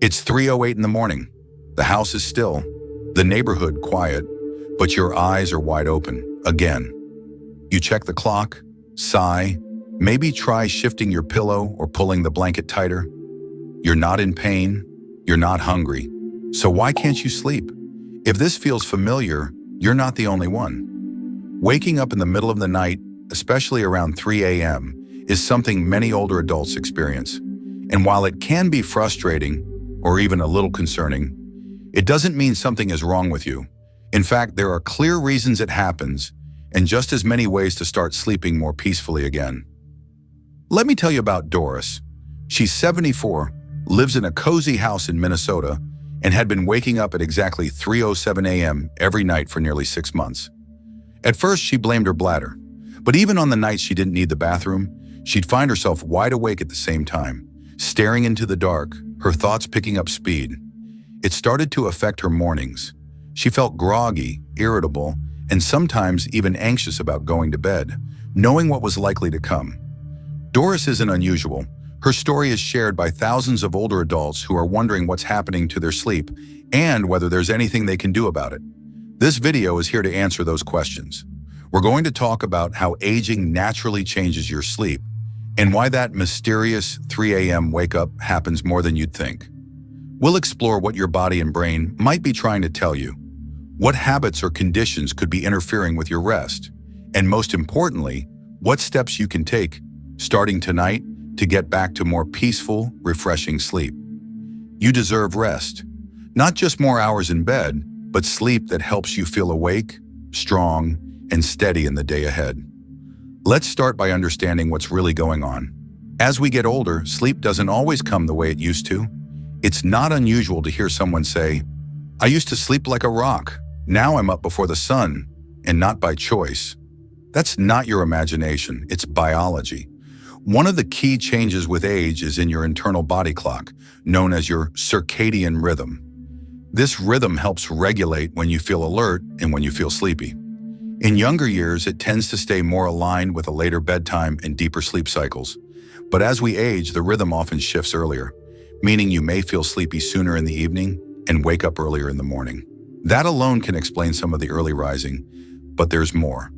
It's 3:08 in the morning. The house is still, the neighborhood quiet, but your eyes are wide open, again. You check the clock, sigh, maybe try shifting your pillow or pulling the blanket tighter. You're not in pain, you're not hungry. So why can't you sleep? If this feels familiar, you're not the only one. Waking up in the middle of the night, especially around 3 a.m., is something many older adults experience. And while it can be frustrating, or even a little concerning, it doesn't mean something is wrong with you. In fact, there are clear reasons it happens, and just as many ways to start sleeping more peacefully again. Let me tell you about Doris. She's 74, lives in a cozy house in Minnesota, and had been waking up at exactly 3:07 a.m. every night for nearly 6 months. At first, she blamed her bladder, but even on the nights she didn't need the bathroom, she'd find herself wide awake at the same time, staring into the dark, her thoughts picking up speed. It started to affect her mornings. She felt groggy, irritable, and sometimes even anxious about going to bed, knowing what was likely to come. Doris isn't unusual. Her story is shared by thousands of older adults who are wondering what's happening to their sleep and whether there's anything they can do about it. This video is here to answer those questions. We're going to talk about how aging naturally changes your sleep and why that mysterious 3 a.m. wake-up happens more than you'd think. We'll explore what your body and brain might be trying to tell you, what habits or conditions could be interfering with your rest, and most importantly, what steps you can take, starting tonight, to get back to more peaceful, refreshing sleep. You deserve rest, not just more hours in bed, but sleep that helps you feel awake, strong, and steady in the day ahead. Let's start by understanding what's really going on. As we get older, sleep doesn't always come the way it used to. It's not unusual to hear someone say, "I used to sleep like a rock. Now I'm up before the sun, and not by choice." That's not your imagination, it's biology. One of the key changes with age is in your internal body clock, known as your circadian rhythm. This rhythm helps regulate when you feel alert and when you feel sleepy. In younger years, it tends to stay more aligned with a later bedtime and deeper sleep cycles. But as we age, the rhythm often shifts earlier, meaning you may feel sleepy sooner in the evening and wake up earlier in the morning. That alone can explain some of the early rising, but there's more.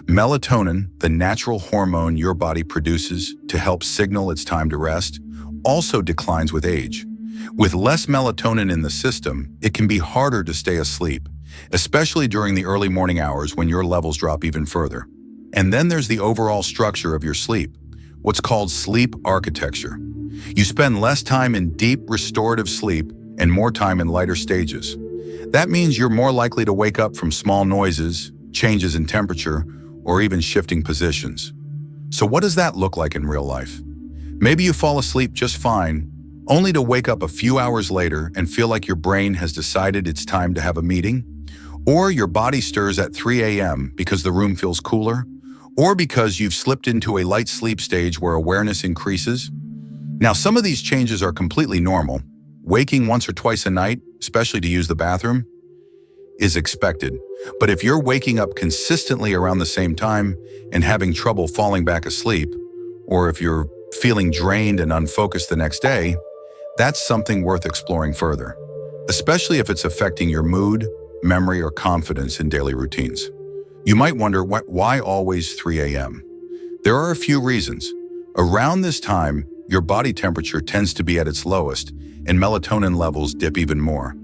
Melatonin, the natural hormone your body produces to help signal it's time to rest, also declines with age. With less melatonin in the system, it can be harder to stay asleep, especially during the early morning hours when your levels drop even further. And then there's the overall structure of your sleep, what's called sleep architecture. You spend less time in deep, restorative sleep and more time in lighter stages. That means you're more likely to wake up from small noises, changes in temperature, or even shifting positions. So what does that look like in real life? Maybe you fall asleep just fine, only to wake up a few hours later and feel like your brain has decided it's time to have a meeting, or your body stirs at 3 a.m. because the room feels cooler, or because you've slipped into a light sleep stage where awareness increases. Now, some of these changes are completely normal. Waking once or twice a night, especially to use the bathroom, is expected. But if you're waking up consistently around the same time and having trouble falling back asleep, or if you're feeling drained and unfocused the next day, that's something worth exploring further, especially if it's affecting your mood, memory, or confidence in daily routines. You might wonder, why always 3 a.m.? There are a few reasons. Around this time, your body temperature tends to be at its lowest, and melatonin levels dip even more.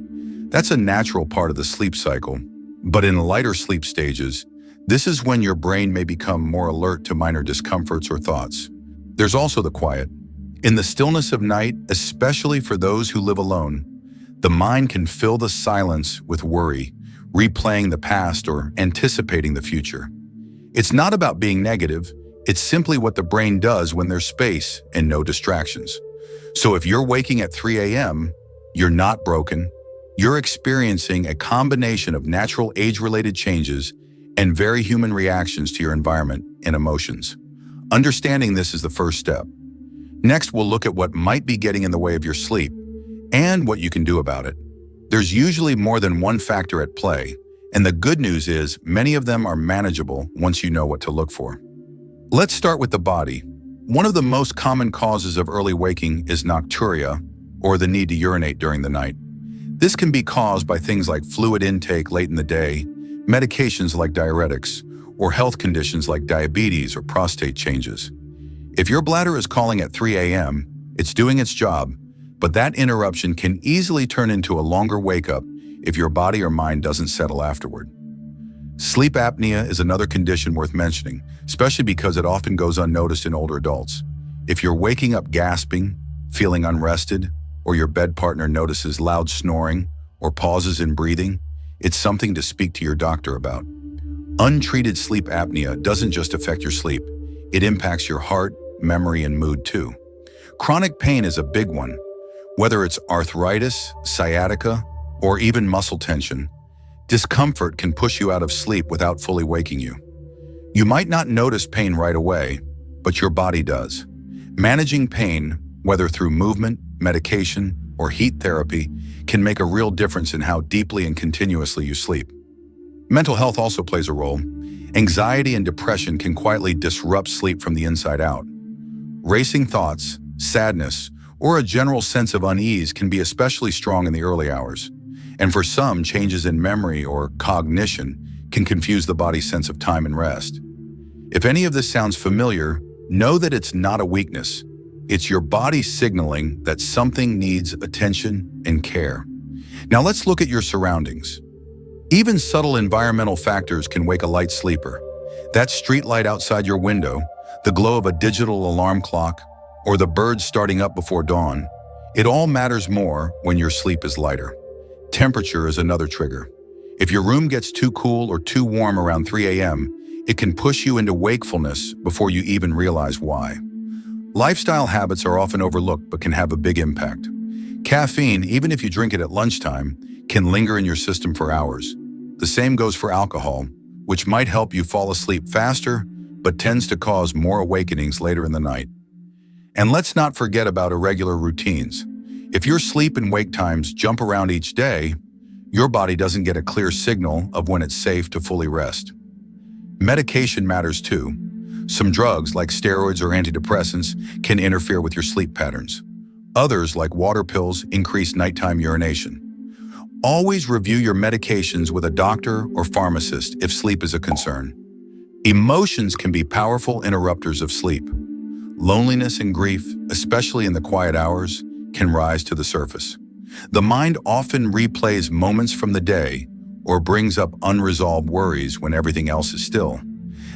That's a natural part of the sleep cycle, but in lighter sleep stages, this is when your brain may become more alert to minor discomforts or thoughts. There's also the quiet. In the stillness of night, especially for those who live alone, the mind can fill the silence with worry, replaying the past or anticipating the future. It's not about being negative, it's simply what the brain does when there's space and no distractions. So if you're waking at 3 a.m., you're not broken. You're experiencing a combination of natural age-related changes and very human reactions to your environment and emotions. Understanding this is the first step. Next, we'll look at what might be getting in the way of your sleep and what you can do about it. There's usually more than one factor at play, and the good news is many of them are manageable once you know what to look for. Let's start with the body. One of the most common causes of early waking is nocturia, or the need to urinate during the night. This can be caused by things like fluid intake late in the day, medications like diuretics, or health conditions like diabetes or prostate changes. If your bladder is calling at 3 a.m., it's doing its job, but that interruption can easily turn into a longer wake-up if your body or mind doesn't settle afterward. Sleep apnea is another condition worth mentioning, especially because it often goes unnoticed in older adults. If you're waking up gasping, feeling unrested, or your bed partner notices loud snoring or pauses in breathing, it's something to speak to your doctor about. Untreated sleep apnea doesn't just affect your sleep, it impacts your heart, memory, and mood too. Chronic pain is a big one. Whether it's arthritis, sciatica, or even muscle tension, discomfort can push you out of sleep without fully waking you. You might not notice pain right away, but your body does. Managing pain, whether through movement, medication, or heat therapy, can make a real difference in how deeply and continuously you sleep. Mental health also plays a role. Anxiety and depression can quietly disrupt sleep from the inside out. Racing thoughts, sadness, or a general sense of unease can be especially strong in the early hours. And for some, changes in memory or cognition can confuse the body's sense of time and rest. If any of this sounds familiar, know that it's not a weakness. It's your body signaling that something needs attention and care. Now let's look at your surroundings. Even subtle environmental factors can wake a light sleeper. That street light outside your window, the glow of a digital alarm clock, or the birds starting up before dawn, it all matters more when your sleep is lighter. Temperature is another trigger. If your room gets too cool or too warm around 3 a.m., it can push you into wakefulness before you even realize why. Lifestyle habits are often overlooked but can have a big impact. Caffeine, even if you drink it at lunchtime, can linger in your system for hours. The same goes for alcohol, which might help you fall asleep faster, but tends to cause more awakenings later in the night. And let's not forget about irregular routines. If your sleep and wake times jump around each day, your body doesn't get a clear signal of when it's safe to fully rest. Medication matters too. Some drugs, like steroids or antidepressants, can interfere with your sleep patterns. Others, like water pills, increase nighttime urination. Always review your medications with a doctor or pharmacist if sleep is a concern. Emotions can be powerful interrupters of sleep. Loneliness and grief, especially in the quiet hours, can rise to the surface. The mind often replays moments from the day or brings up unresolved worries when everything else is still.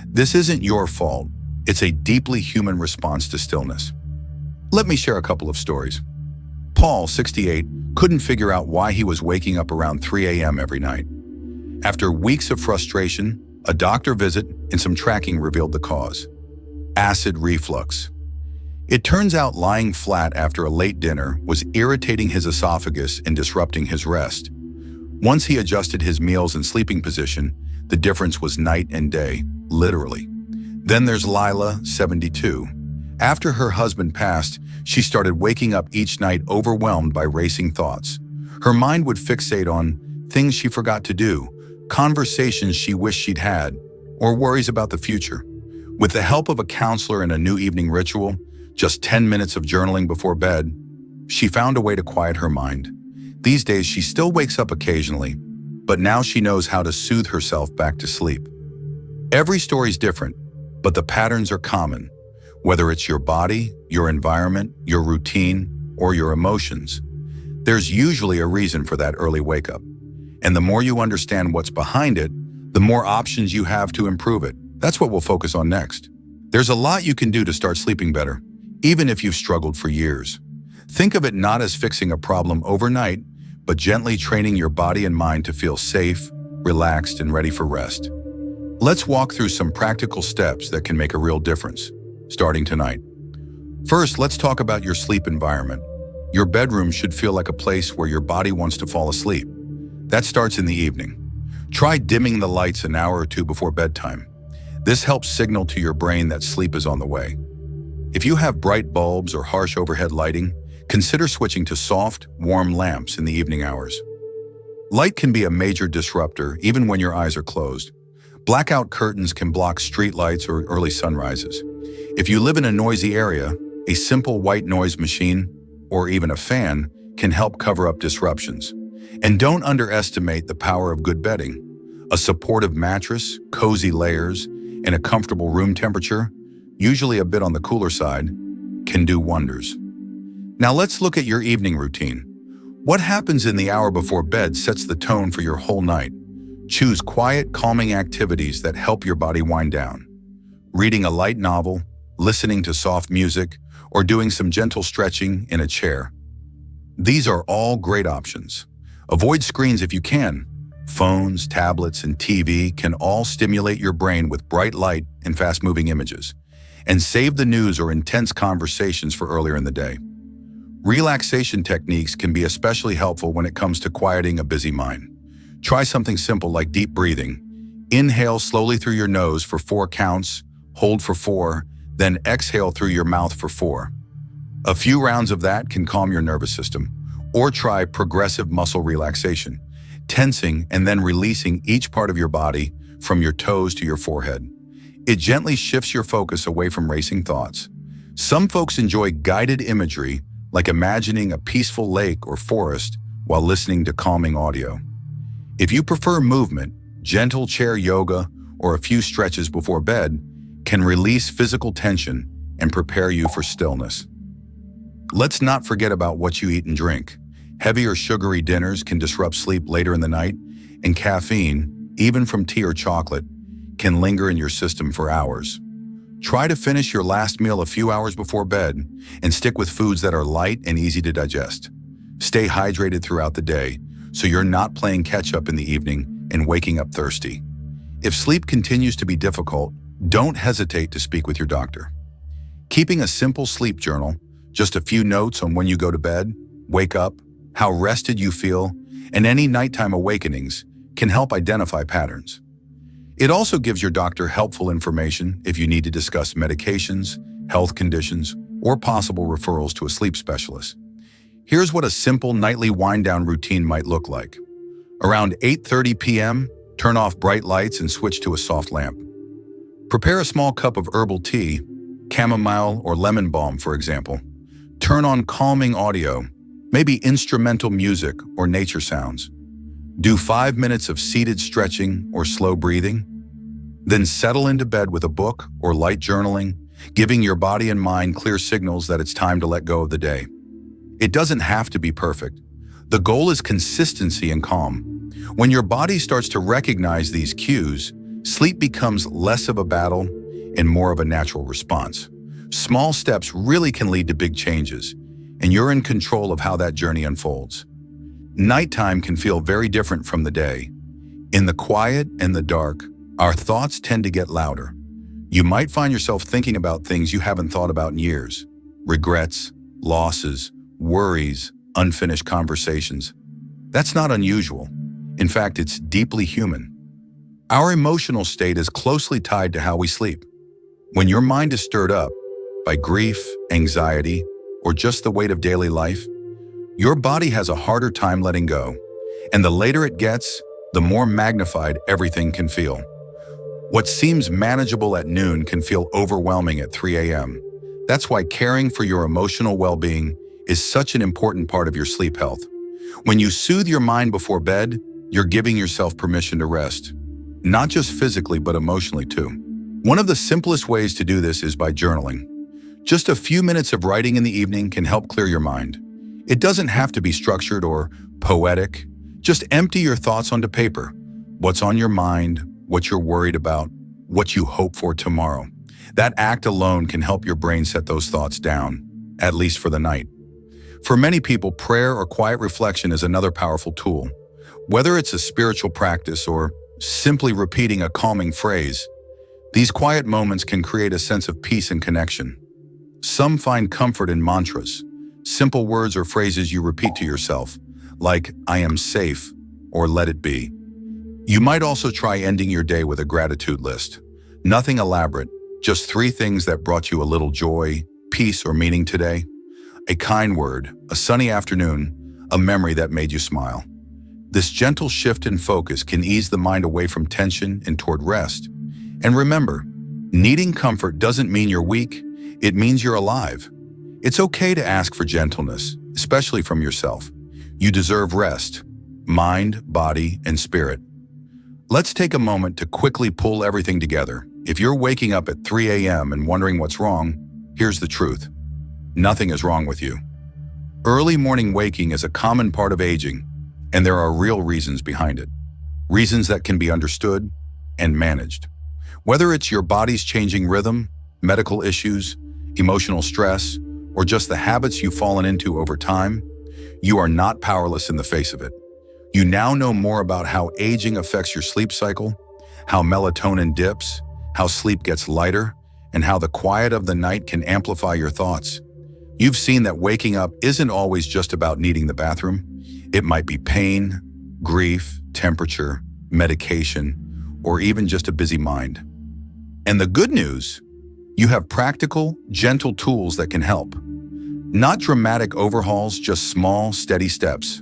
This isn't your fault. It's a deeply human response to stillness. Let me share a couple of stories. Paul, 68, couldn't figure out why he was waking up around 3 a.m. every night. After weeks of frustration, a doctor visit and some tracking revealed the cause: acid reflux. It turns out lying flat after a late dinner was irritating his esophagus and disrupting his rest. Once he adjusted his meals and sleeping position, the difference was night and day, literally. Then there's Lila, 72. After her husband passed, she started waking up each night overwhelmed by racing thoughts. Her mind would fixate on things she forgot to do, conversations she wished she'd had, or worries about the future. With the help of a counselor and a new evening ritual, just 10 minutes of journaling before bed, she found a way to quiet her mind. These days, she still wakes up occasionally, but now she knows how to soothe herself back to sleep. Every story's different, but the patterns are common. Whether it's your body, your environment, your routine, or your emotions, there's usually a reason for that early wake-up. And the more you understand what's behind it, the more options you have to improve it. That's what we'll focus on next. There's a lot you can do to start sleeping better, even if you've struggled for years. Think of it not as fixing a problem overnight, but gently training your body and mind to feel safe, relaxed, and ready for rest. Let's walk through some practical steps that can make a real difference, starting tonight. First, let's talk about your sleep environment. Your bedroom should feel like a place where your body wants to fall asleep. That starts in the evening. Try dimming the lights an hour or two before bedtime. This helps signal to your brain that sleep is on the way. If you have bright bulbs or harsh overhead lighting, consider switching to soft, warm lamps in the evening hours. Light can be a major disruptor even when your eyes are closed. Blackout curtains can block street lights or early sunrises. If you live in a noisy area, a simple white noise machine or even a fan can help cover up disruptions. And don't underestimate the power of good bedding. A supportive mattress, cozy layers, and a comfortable room temperature, usually a bit on the cooler side, can do wonders. Now let's look at your evening routine. What happens in the hour before bed sets the tone for your whole night. Choose quiet, calming activities that help your body wind down. Reading a light novel, listening to soft music, or doing some gentle stretching in a chair. These are all great options. Avoid screens if you can. Phones, tablets, and TV can all stimulate your brain with bright light and fast-moving images. And save the news or intense conversations for earlier in the day. Relaxation techniques can be especially helpful when it comes to quieting a busy mind. Try something simple like deep breathing. Inhale slowly through your nose for 4 counts, hold for 4, then exhale through your mouth for 4. A few rounds of that can calm your nervous system. Or try progressive muscle relaxation, tensing and then releasing each part of your body from your toes to your forehead. It gently shifts your focus away from racing thoughts. Some folks enjoy guided imagery, like imagining a peaceful lake or forest while listening to calming audio. If you prefer movement, gentle chair yoga or a few stretches before bed can release physical tension and prepare you for stillness. Let's not forget about what you eat and drink. Heavy or sugary dinners can disrupt sleep later in the night, and caffeine, even from tea or chocolate, can linger in your system for hours. Try to finish your last meal a few hours before bed and stick with foods that are light and easy to digest. Stay hydrated throughout the day so you're not playing catch-up in the evening and waking up thirsty. If sleep continues to be difficult, don't hesitate to speak with your doctor. Keeping a simple sleep journal, just a few notes on when you go to bed, wake up, how rested you feel, and any nighttime awakenings can help identify patterns. It also gives your doctor helpful information if you need to discuss medications, health conditions, or possible referrals to a sleep specialist. Here's what a simple nightly wind-down routine might look like. Around 8:30 p.m., turn off bright lights and switch to a soft lamp. Prepare a small cup of herbal tea, chamomile or lemon balm, for example. Turn on calming audio, maybe instrumental music or nature sounds. Do 5 minutes of seated stretching or slow breathing. Then settle into bed with a book or light journaling, giving your body and mind clear signals that it's time to let go of the day. It doesn't have to be perfect. The goal is consistency and calm. When your body starts to recognize these cues, sleep becomes less of a battle and more of a natural response. Small steps really can lead to big changes, and you're in control of how that journey unfolds. Nighttime can feel very different from the day. In the quiet and the dark, our thoughts tend to get louder. You might find yourself thinking about things you haven't thought about in years. Regrets, losses, worries, unfinished conversations. That's not unusual. In fact, it's deeply human. Our emotional state is closely tied to how we sleep. When your mind is stirred up by grief, anxiety, or just the weight of daily life, your body has a harder time letting go. And the later it gets, the more magnified everything can feel. What seems manageable at noon can feel overwhelming at 3 a.m. That's why caring for your emotional well-being is such an important part of your sleep health. When you soothe your mind before bed, you're giving yourself permission to rest. Not just physically, but emotionally too. One of the simplest ways to do this is by journaling. Just a few minutes of writing in the evening can help clear your mind. It doesn't have to be structured or poetic. Just empty your thoughts onto paper. What's on your mind, what you're worried about, what you hope for tomorrow. That act alone can help your brain set those thoughts down, at least for the night. For many people, prayer or quiet reflection is another powerful tool. Whether it's a spiritual practice or simply repeating a calming phrase, these quiet moments can create a sense of peace and connection. Some find comfort in mantras, simple words or phrases you repeat to yourself, like "I am safe" or "let it be." You might also try ending your day with a gratitude list. Nothing elaborate, just 3 things that brought you a little joy, peace, or meaning today. A kind word, a sunny afternoon, a memory that made you smile. This gentle shift in focus can ease the mind away from tension and toward rest. And remember, needing comfort doesn't mean you're weak, it means you're alive. It's okay to ask for gentleness, especially from yourself. You deserve rest, mind, body, and spirit. Let's take a moment to quickly pull everything together. If you're waking up at 3 a.m. and wondering what's wrong, here's the truth. Nothing is wrong with you. Early morning waking is a common part of aging, and there are real reasons behind it. Reasons that can be understood and managed. Whether it's your body's changing rhythm, medical issues, emotional stress, or just the habits you've fallen into over time, you are not powerless in the face of it. You now know more about how aging affects your sleep cycle, how melatonin dips, how sleep gets lighter, and how the quiet of the night can amplify your thoughts. You've seen that waking up isn't always just about needing the bathroom. It might be pain, grief, temperature, medication, or even just a busy mind. And the good news, you have practical, gentle tools that can help. Not dramatic overhauls, just small, steady steps.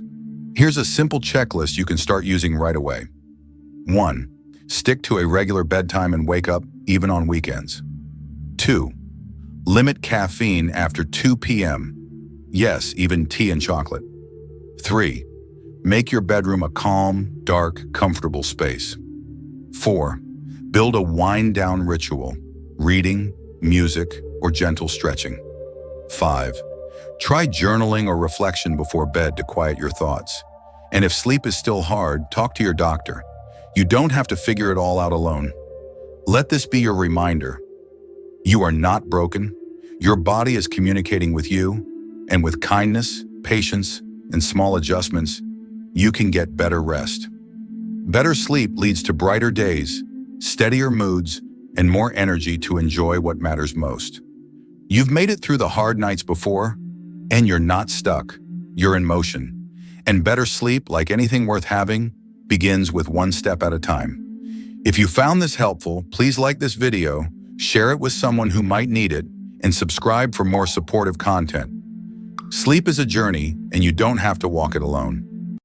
Here's a simple checklist you can start using right away. 1. Stick to a regular bedtime and wake up, even on weekends. 2. Limit caffeine after 2 p.m. Yes, even tea and chocolate. 3. Make your bedroom a calm, dark, comfortable space. 4. Build a wind-down ritual, reading, music, or gentle stretching. 5. Try journaling or reflection before bed to quiet your thoughts. And if sleep is still hard, talk to your doctor. You don't have to figure it all out alone. Let this be your reminder. You are not broken. Your body is communicating with you, and with kindness, patience, and small adjustments, you can get better rest. Better sleep leads to brighter days, steadier moods, and more energy to enjoy what matters most. You've made it through the hard nights before, and you're not stuck. You're in motion. And better sleep, like anything worth having, begins with one step at a time. If you found this helpful, please like this video, share it with someone who might need it, and subscribe for more supportive content. Sleep is a journey, and you don't have to walk it alone.